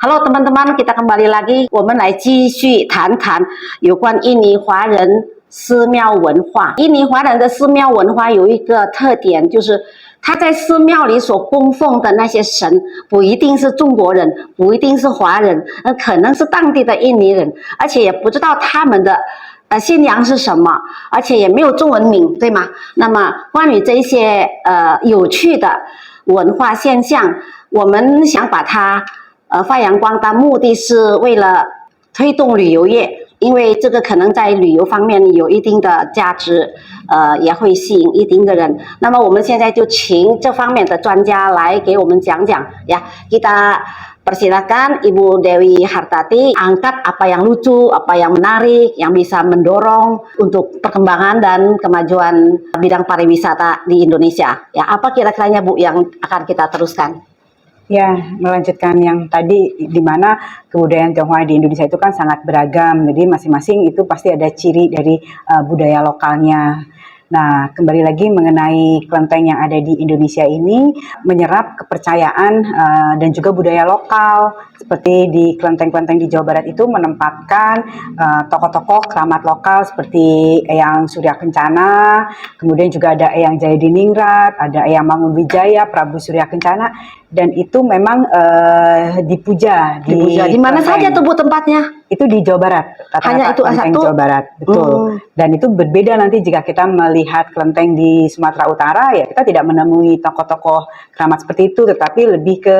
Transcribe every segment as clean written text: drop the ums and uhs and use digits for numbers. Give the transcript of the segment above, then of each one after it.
Hello， teman-teman， kita kembali lagi， 我们来继续谈谈有关印尼华人寺庙文化。印尼华人的寺庙文化有一个特点，就是他在寺庙里所供奉的那些神，不一定是中国人，不一定是华人，可能是当地的印尼人，而且也不知道他们的信仰是什么，而且也没有中文名，对吗？那么关于这些有趣的文化现象，我们想把它发扬光大，目的是为了推动旅游业，因为这个可能在旅游方面有一定的价值，也会吸引一定的人。那么我们现在就请这方面的专家来给我们讲讲呀。Kita persilakan Ibu Dewi Hartati angkat apa yang lucu, apa yang menarik, yang bisa mendorong untuk perkembangan dan kemajuan bidang pariwisata di Indonesia. Ya, apa kira-kiranya Bu yang akan kita teruskan? Ya, melanjutkan yang tadi, di mana kebudayaan Tionghoa di Indonesia itu kan sangat beragam, jadi masing-masing itu pasti ada ciri dari budaya lokalnya. Nah, kembali lagi mengenai kelenteng yang ada di Indonesia ini, menyerap kepercayaan dan juga budaya lokal. Seperti di kelenteng-kelenteng di Jawa Barat itu menempatkan tokoh-tokoh keramat lokal seperti Eyang Surya Kencana, kemudian juga ada Eyang Jayadiningrat, ada Eyang Mangunwijaya, Prabu Surya Kencana, dan itu memang dipuja. Di mana saja tuh Bu tempatnya? Itu di Jawa Barat. Hanya itu satu? Jawa Barat, betul. Dan itu berbeda nanti jika kita melihat kelenteng di Sumatera Utara, ya kita tidak menemui tokoh-tokoh keramat seperti itu, tetapi lebih ke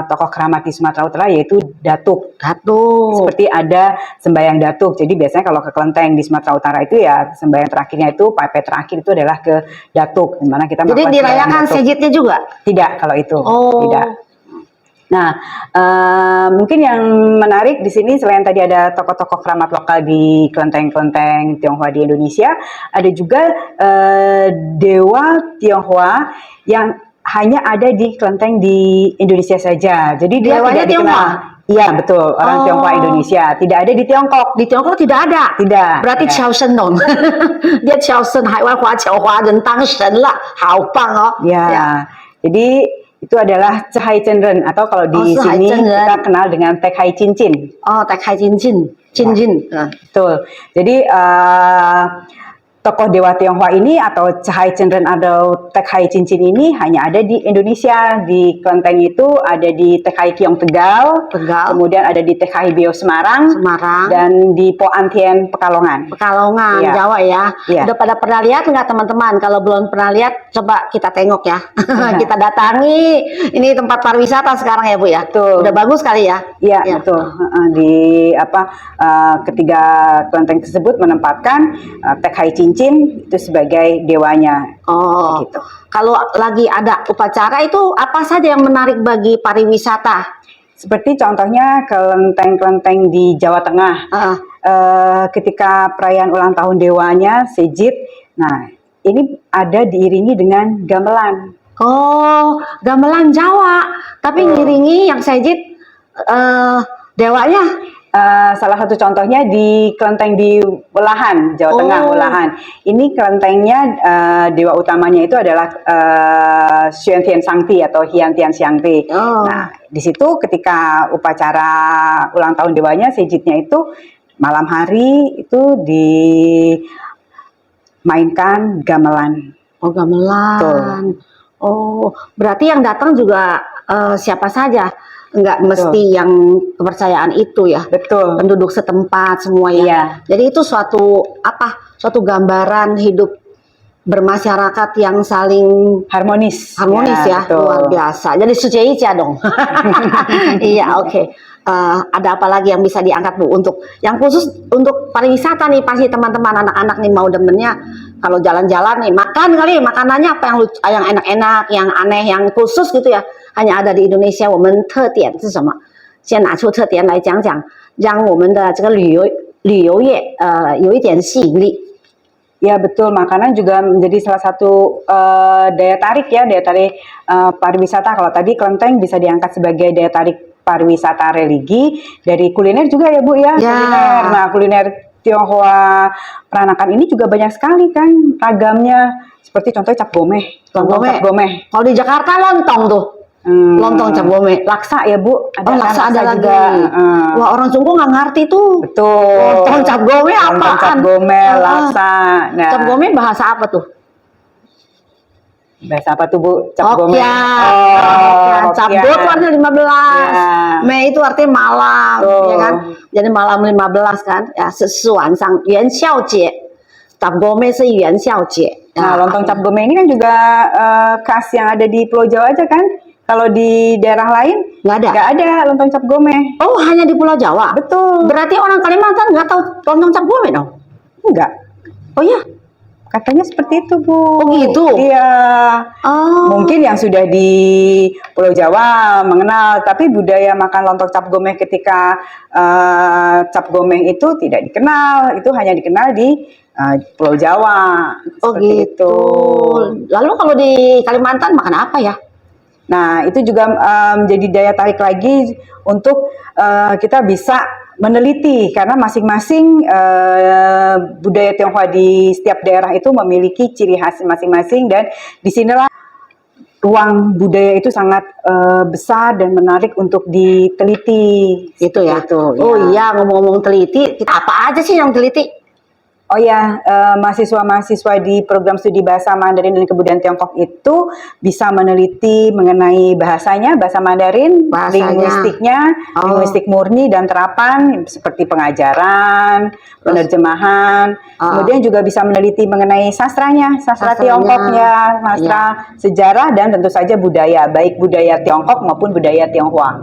tokoh keramat di Sumatera Utara yaitu datuk. Seperti ada sembahyang datuk. Jadi biasanya kalau ke kelenteng di Sumatera Utara itu ya sembahyang terakhirnya itu, pape terakhir itu adalah ke datuk, di mana kita jadi dirayakan sejidnya juga? Tidak, kalau itu. Oh. Tidak. Nah, mungkin yang menarik di sini selain tadi ada tokoh-tokoh keramat lokal di kelenteng-kelenteng Tionghoa di Indonesia, ada juga dewa Tionghoa yang hanya ada di kelenteng di Indonesia saja. Jadi dia dewanya tidak dikenal. Iya, betul, orang Tionghoa Indonesia. Tidak ada di Tiongkok. Di Tiongkok tidak ada. Tidak. Berarti Qiao Shen dong. Dia Qiao Shen, Haiwan Hua Qiao Hua Ren Tang Shen lah. Hao bang oh. Ya. Jadi itu adalah Cahai Cendren, atau kalau di sini kita kenal dengan Tek Hai Cincin. Oh, Tek Hai Cincin. Cincin. Ya. Betul. Jadi tokoh Dewa Tionghoa ini atau Cahai Cendren atau Tek Hai Cincin ini hanya ada di Indonesia. Di kelenteng itu ada di Tek Hai Kiong Tegal, kemudian ada di Tek Hai Beo Semarang, dan di Po Antien Pekalongan. Pekalongan, ya. Jawa ya. Ya. Udah pada pernah lihat nggak teman-teman? Kalau belum pernah lihat, coba kita tengok ya. Kita datangi. Ini tempat pariwisata sekarang ya Bu ya. Betul. Udah bagus kali ya. Iya, ya. Betul. Di ketiga kelenteng tersebut menempatkan Tek Hai Cincin itu sebagai dewanya. Oh, gitu. Kalau lagi ada upacara itu apa saja yang menarik bagi pariwisata? Seperti contohnya kelenteng-kelenteng di Jawa Tengah. Ketika perayaan ulang tahun dewanya, Sejid, nah ini ada diiringi dengan gamelan. Oh, gamelan Jawa. Tapi ngiringi yang Sejid dewanya. Salah satu contohnya di kelenteng di Welahan, Jawa Tengah, Welahan. Ini kelentengnya dewa utamanya itu adalah Xuan Tian Sangti atau Hian Tian Xiangti. Nah, di situ ketika upacara ulang tahun dewanya, sejidnya itu malam hari itu dimainkan gamelan. Oh, gamelan. Tuh. Oh, berarti yang datang juga siapa saja? Enggak mesti yang kepercayaan itu ya. Betul. Penduduk setempat semua ya. Iya. Jadi itu suatu gambaran hidup bermasyarakat yang saling harmonis ya. Betul. Luar biasa. Jadi suceija dong. Iya, oke. Ada apa lagi yang bisa diangkat Bu untuk yang khusus untuk pariwisata nih, pasti teman-teman anak-anak nih mau demennya kalau jalan-jalan nih makan kali makanannya apa yang enak-enak, yang aneh, yang khusus gitu ya, hanya ada di Indonesia. 我们特点是什么？先拿出特点来讲讲，让我们的这个旅游业有一点吸引力。 Ya betul, makanan juga menjadi salah satu daya tarik pariwisata. Kalau tadi kelenteng bisa diangkat sebagai daya tarik pariwisata religi, dari kuliner juga ya Bu ya. Kuliner. Nah, kuliner Tionghoa Peranakan ini juga banyak sekali kan ragamnya. Seperti contohnya cap gomeh. Kalau di Jakarta lontong tuh. Lontong cap gome. Laksa ya Bu, Oh, laksa ada lagi. juga. Wah, orang Sungguh nggak ngerti tuh. Betul. Lontong cap gome apaan? Lontong cap gome, laksa. Nah, Cap gome bahasa apa tuh? bahasa apa tuh Bu? Cap gome. Hokkien. Cap Hokkien. go itu artinya 15. Ya. Mei itu artinya malam, Tuh. ya kan? Jadi malam 15 kan? Ya, 是晚上 元宵节. Cap gome 是元宵节. Nah, lontong cap gome ini kan juga khas yang ada di Pulau Jawa aja kan? Kalau di daerah lain Nggak ada? nggak ada lontong cap gome. Oh, hanya di Pulau Jawa? Betul. Berarti orang Kalimantan nggak tahu lontong cap gome dong? Enggak. Oh iya? Katanya seperti itu, Bu. Oh gitu? Iya. Oh. Mungkin yang sudah di Pulau Jawa mengenal, tapi budaya makan lontong cap gome ketika cap gome itu tidak dikenal. Itu hanya dikenal di Pulau Jawa. Oh Seperti gitu. itu. Lalu kalau di Kalimantan makan apa ya? Nah, itu juga menjadi daya tarik lagi untuk kita bisa meneliti karena masing-masing budaya Tionghoa di setiap daerah itu memiliki ciri khas masing-masing dan disinilah ruang budaya itu sangat besar dan menarik untuk diteliti. Itu ya. Itu, Oh ya. iya, ngomong-ngomong teliti, apa aja sih yang teliti? Oh ya, mahasiswa-mahasiswa di program studi bahasa Mandarin dan kebudayaan Tiongkok itu bisa meneliti mengenai bahasanya, bahasa Mandarin, Bahasanya. linguistiknya, Oh. linguistik murni dan terapan seperti pengajaran, penerjemahan. Kemudian juga bisa meneliti mengenai sastranya, sastra Sastranya. Tiongkoknya, sastra sejarah dan tentu saja budaya, baik budaya Tiongkok maupun budaya Tionghoa.